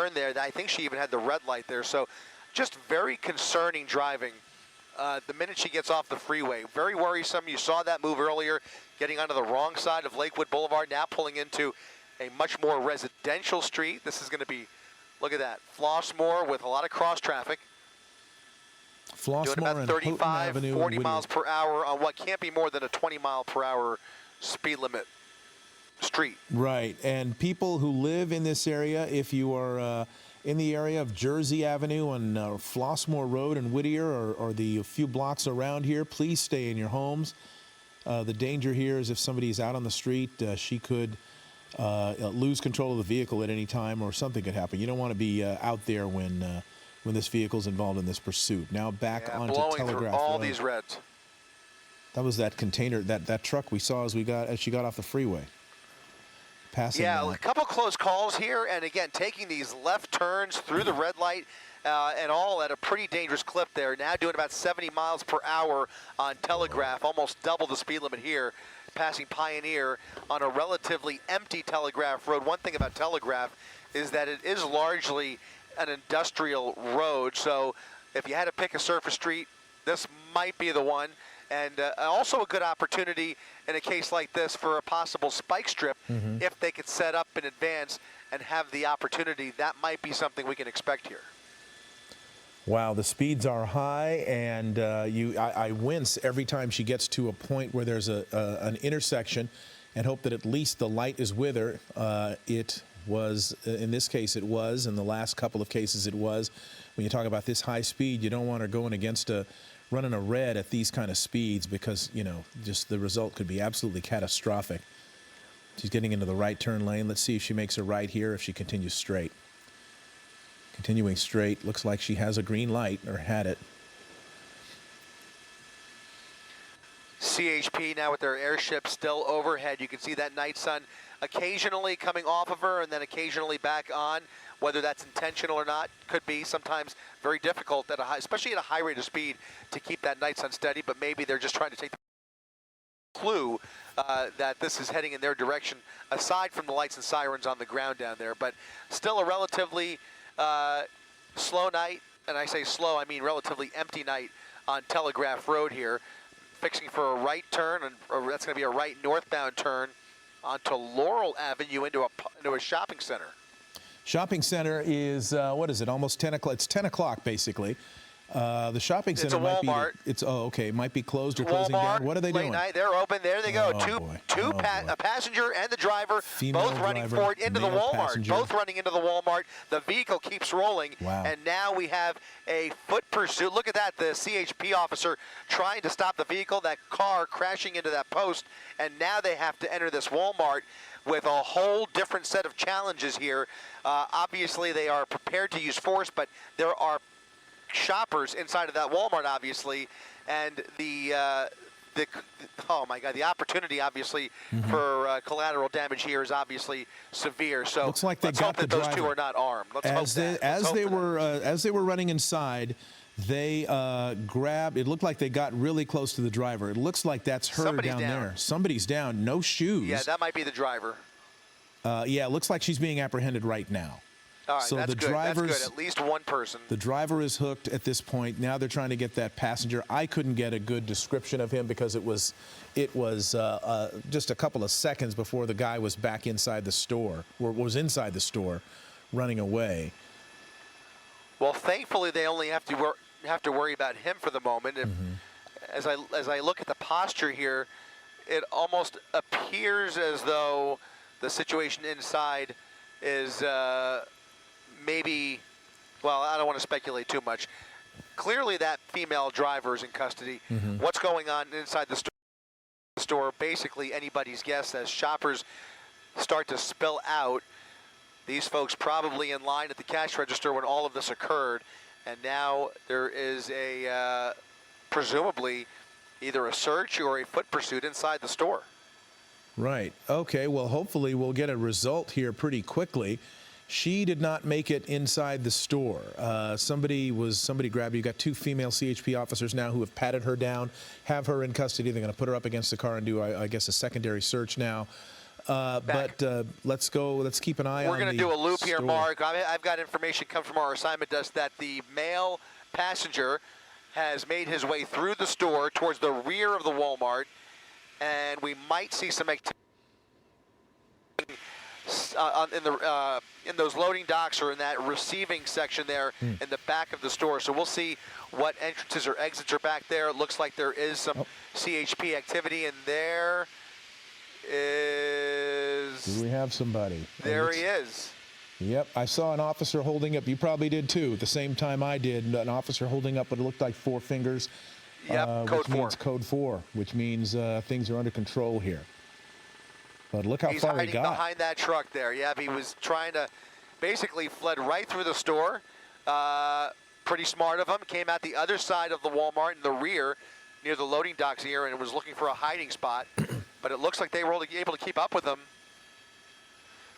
turn there. I think she even had the red light there. So just very concerning driving the minute she gets off the freeway. Very worrisome. You saw that move earlier, getting onto the wrong side of Lakewood Boulevard, now pulling into a much more residential street. This is going to be, look at that, Flossmoor with a lot of cross traffic. Flossmoor doing about 35, 40 miles per hour on what can't be more than a 20 mile per hour speed limit street. Right, and people who live in this area, if you are in the area of Jersey Avenue on Flossmoor Road in Whittier or the few blocks around here, please stay in your homes. The danger here is if somebody is out on the street, she could lose control of the vehicle at any time, or something could happen. You don't want to be out there when this vehicle is involved in this pursuit. Now back onto blowing Telegraph through all Road. these reds. That was that container, that truck we saw as she got off the freeway. Passing a couple close calls here, and again, taking these left turns through the red light and all at a pretty dangerous clip there. Now doing about 70 miles per hour on Telegraph, almost double the speed limit here, passing Pioneer on a relatively empty Telegraph Road. One thing about Telegraph is that it is largely an industrial road, so if you had to pick a surface street, this might be the one. And also a good opportunity in a case like this for a possible spike strip. If they could set up in advance and have the opportunity, that might be something we can expect here. Wow, the speeds are high, and I wince every time she gets to a point where there's an intersection, and hope that at least the light is with her. It was, in this case it was, in the last couple of cases it was. When you talk about this high speed, you don't want her going against running a red at these kind of speeds, because, you know, just the result could be absolutely catastrophic. She's getting into the right turn lane. Let's see if she makes a right here, if she continues straight. Continuing straight, looks like she has a green light, or had it. CHP now with their airship still overhead. You can see that night sun occasionally coming off of her and then occasionally back on. Whether that's intentional or not could be sometimes very difficult, at especially at a high rate of speed, to keep that night sun steady, but maybe they're just trying to take the clue that this is heading in their direction, aside from the lights and sirens on the ground down there. But still a relatively slow night, and I say slow, I mean relatively empty night on Telegraph Road here, fixing for a right turn, and that's going to be a right northbound turn onto Laurel Avenue into a shopping center. Shopping center is, what is it, almost 10 o'clock? It's 10 o'clock, basically. The shopping center it's a might Walmart. be, it might be closed or closing down. What are they doing? Late night, they're open. There they go. A passenger and the driver, both running for it into the Walmart. Passenger. Both running into the Walmart. The vehicle keeps rolling. Wow. And now we have a foot pursuit. Look at that, the CHP officer trying to stop the vehicle, that car crashing into that post, and now they have to enter this Walmart with a whole different set of challenges here. Obviously, they are prepared to use force, but there are shoppers inside of that Walmart, obviously, and oh my God, the opportunity, obviously, for collateral damage here is obviously severe. So looks like they got that those two are not armed. As they were running inside, they grabbed. It looked like they got really close to the driver. It looks like that's her down there. Somebody's down. No shoes. Yeah, that might be the driver. Yeah, it looks like she's being apprehended right now. All right, so that's the good. driver's, That's good. At least one person. The driver is hooked at this point. Now they're trying to get that passenger. I couldn't get a good description of him because it was just a couple of seconds before the guy was back inside the store, or was inside the store, running away. Well, thankfully they only have to worry about him for the moment. As I look at the posture here, it almost appears as though the situation inside is maybe, well, I don't want to speculate too much. Clearly that female driver is in custody. What's going on inside the store, basically anybody's guess. As shoppers start to spill out, these folks probably in line at the cash register when all of this occurred, and now there is a presumably either a search or a foot pursuit inside the store. Right. Okay, well, hopefully we'll get a result here pretty quickly. She did not make it inside the store. Somebody grabbed her. You got two female CHP officers now who have patted her down, have her in custody. They're going to put her up against the car and do, I guess, a secondary search now. Back. But let's go. Let's keep an eye on. We're going to do a loop here, store. Mark. I've got information come from our assignment desk that the male passenger has made his way through the store towards the rear of the Walmart, and we might see some activity in those loading docks or in that receiving section there in the back of the store. So we'll see what entrances or exits are back there. It looks like there is some CHP activity, and there is. Do we have somebody? There he is. Yep, I saw an officer holding up. You probably did too. At the same time I did, an officer holding up what looked like 4 fingers. Yep, code which 4. means code 4, which means things are under control here. But look how He's far he hiding got. behind that truck there. Yeah, he was trying to, basically fled right through the store. Pretty smart of him. Came out the other side of the Walmart in the rear, near the loading docks here, and was looking for a hiding spot. But it looks like they were able to keep up with him.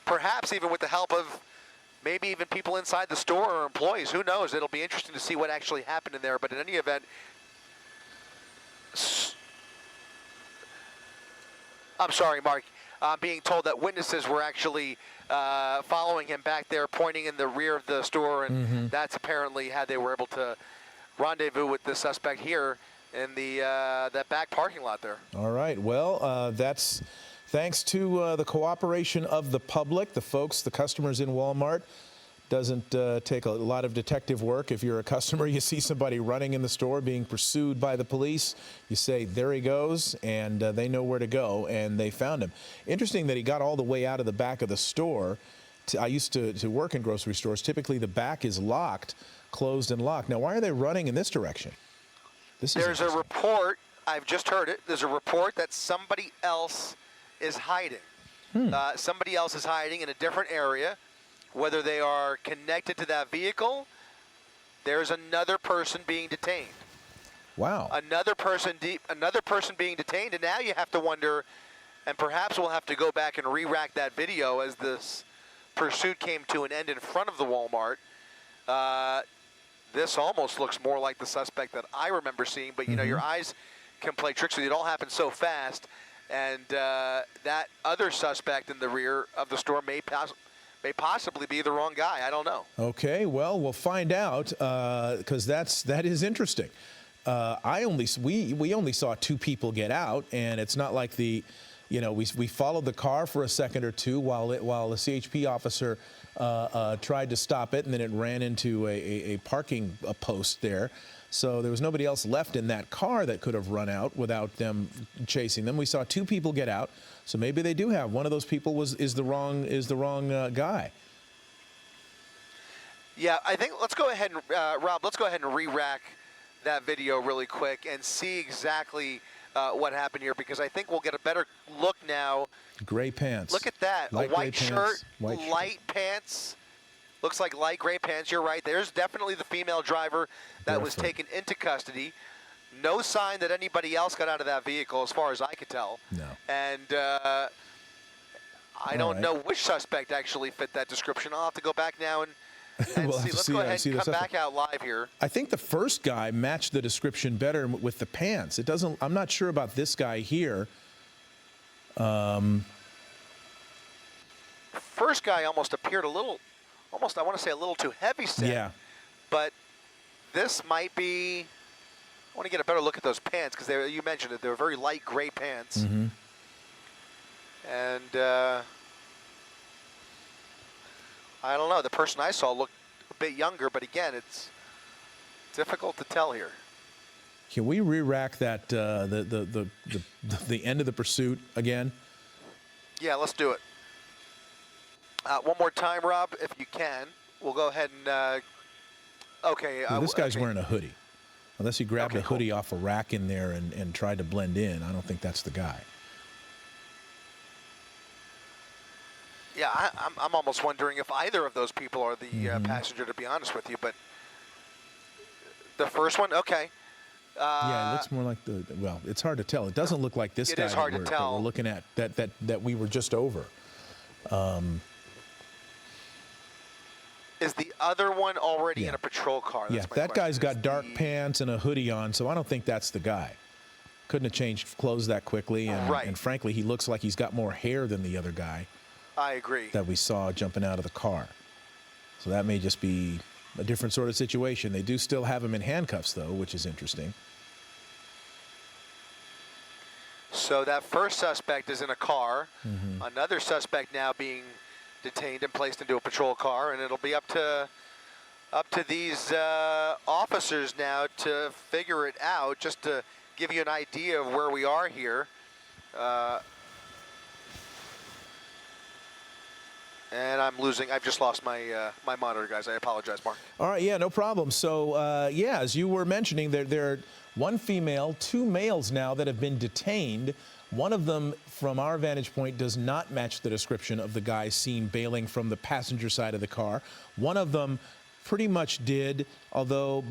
Perhaps even with the help of maybe even people inside the store or employees. Who knows? It'll be interesting to see what actually happened in there. But in any event, I'm sorry, Mark. Being told that witnesses were actually following him back there, pointing in the rear of the store, and that's apparently how they were able to rendezvous with the suspect here in the that back parking lot there. All right. Well, that's thanks to the cooperation of the public, the folks, the customers in Walmart. Doesn't take a lot of detective work. If you're a customer, you see somebody running in the store being pursued by the police, you say, there he goes, and they know where to go, and they found him. Interesting that he got all the way out of the back of the store. I used to work in grocery stores. Typically, the back is locked, closed and locked. Now, why are they running in this direction? There's a report, I've just heard it, there's a report that somebody else is hiding. Somebody else is hiding in a different area. Whether they are connected to that vehicle, there's another person being detained. Wow. Another person being detained, and now you have to wonder, and perhaps we'll have to go back and re-rack that video as this pursuit came to an end in front of the Walmart. This almost looks more like the suspect that I remember seeing, but you know, your eyes can play tricks with you. It all happened so fast, and that other suspect in the rear of the store may possibly be the wrong guy. I don't know. Okay, well, we'll find out because that is interesting. We only saw 2 people get out, and it's not like we followed the car for a second or two while the CHP officer tried to stop it, and then it ran into a parking post there. So there was nobody else left in that car that could have run out without them chasing them. We saw 2 people get out, so maybe they do have one of those people is the wrong guy. Yeah, I think let's go ahead and Rob. Let's go ahead and re-rack that video really quick and see exactly what happened here, because I think we'll get a better look now. Gray pants. Look at that. Light a white shirt, pants, light pants. Looks like light gray pants. You're right. There's definitely the female driver that was taken into custody. No sign that anybody else got out of that vehicle, as far as I could tell. No. And I don't know which suspect actually fit that description. I'll have to go back now and we'll see. Let's go ahead and come back out live here. I think the first guy matched the description better with the pants. It doesn't. I'm not sure about this guy here. First guy almost appeared a little. Almost, I want to say a little too heavy set. Yeah. But this might be. I want to get a better look at those pants because you mentioned it. They're very light gray pants. And I don't know. The person I saw looked a bit younger, but again, it's difficult to tell here. Can we re-rack that the end of the pursuit again? Yeah, let's do it. One more time, Rob, if you can. We'll go ahead and. Okay. This guy's wearing a hoodie. Unless he grabbed a hoodie off a rack in there and tried to blend in, I don't think that's the guy. Yeah, I'm almost wondering if either of those people are the passenger, to be honest with you. But the first one, okay. Yeah, it looks more like well, it's hard to tell. It doesn't look like this guy. It is hard to tell. That we're looking at that we were just over. Is the other one already in a patrol car? That's that guy's got dark pants and a hoodie on, so I don't think that's the guy. Couldn't have changed clothes that quickly. And, Right. and frankly, he looks like he's got more hair than the other guy I agree. that we saw jumping out of the car. So that may just be a different sort of situation. They do still have him in handcuffs, though, which is interesting. So that first suspect is in a car. Another suspect now being detained and placed into a patrol car, and it'll be up to these officers now to figure it out. Just to give you an idea of where we are here. And I've just lost my my monitor, guys. I apologize, Mark. All right, yeah, no problem. So, yeah, as you were mentioning, there are one female, two males now that have been detained. One of them, from our vantage point, does not match the description of the guy seen bailing from the passenger side of the car. One of them pretty much did, although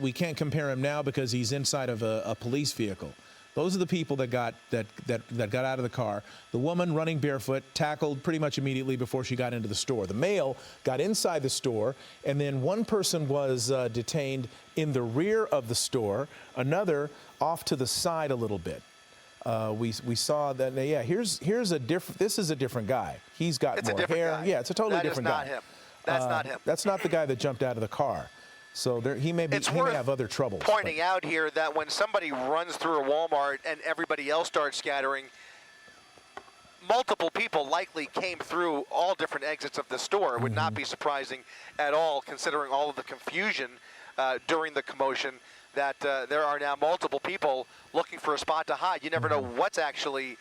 we can't compare him now because he's inside of a police vehicle. Those are the people that got out of the car. The woman running barefoot tackled pretty much immediately before she got into the store. The male got inside the store, and then one person was detained in the rear of the store, another off to the side a little bit. We saw that. Yeah, this is a different guy. He's got more hair. Guy. Yeah, it's a totally different guy. That is not him. That's not him. That's not the guy that jumped out of the car. So he may have other troubles. Pointing out here that when somebody runs through a Walmart and everybody else starts scattering, multiple people likely came through all different exits of the store. It would not be surprising at all, considering all of the confusion during the commotion, that there are now multiple people looking for a spot to hide. You never know what's actually,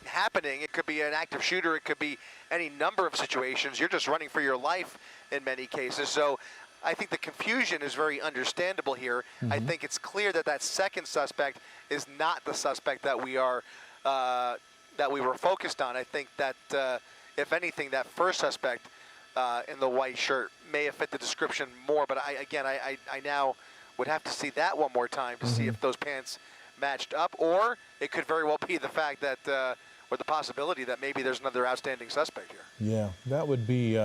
happening. It could be an active shooter. It could be any number of situations. You're just running for your life in many cases. So I think the confusion is very understandable here. I think it's clear that that second suspect is not the suspect that we were focused on. I think that if anything, that first suspect in the white shirt may have fit the description more. But I now would have to see that one more time to see if those pants matched up, or it could very well be the fact that or the possibility that maybe there's another outstanding suspect here. Yeah, that would be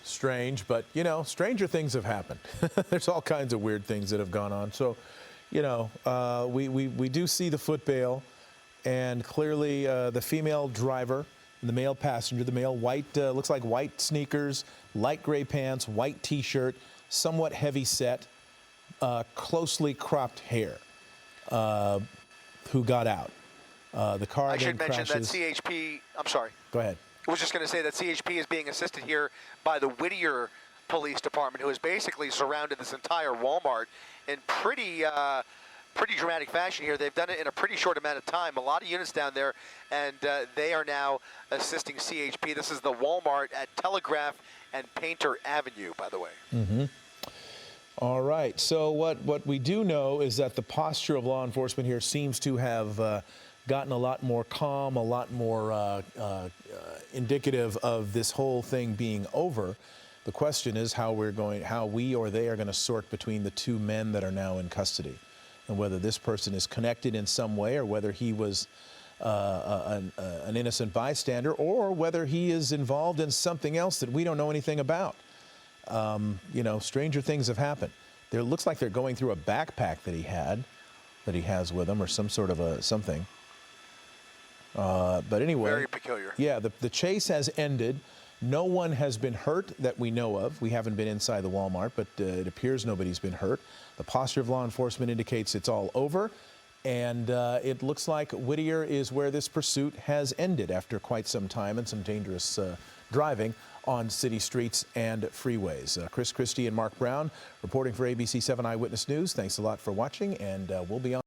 strange, but, stranger things have happened. There's all kinds of weird things that have gone on. So, we do see the foot bail, and clearly the female driver and the male passenger, the male white, looks like white sneakers, light gray pants, white T-shirt, somewhat heavy set, closely cropped hair, who got out. The car I then should mention crashes. that CHP, I'm sorry. Go ahead. I was just going to say that CHP is being assisted here by the Whittier Police Department, who has basically surrounded this entire Walmart in pretty dramatic fashion here. They've done it in a pretty short amount of time. A lot of units down there, and they are now assisting CHP. This is the Walmart at Telegraph and Painter Avenue, by the way. All right. So what we do know is that the posture of law enforcement here seems to have gotten a lot more calm, a lot more indicative of this whole thing being over. The question is how we or they are going to sort between the two men that are now in custody, and whether this person is connected in some way, or whether he was an innocent bystander, or whether he is involved in something else that we don't know anything about. Stranger things have happened. There looks like they're going through a backpack that he has with him, or some sort of something. But anyway, Very peculiar. Yeah, the chase has ended. No one has been hurt that we know of. We haven't been inside the Walmart, but it appears nobody's been hurt. The posture of law enforcement indicates it's all over, and it looks like Whittier is where this pursuit has ended after quite some time and some dangerous driving on city streets and freeways. Chris Christie and Mark Brown reporting for ABC 7 Eyewitness News. Thanks a lot for watching, and we'll be on.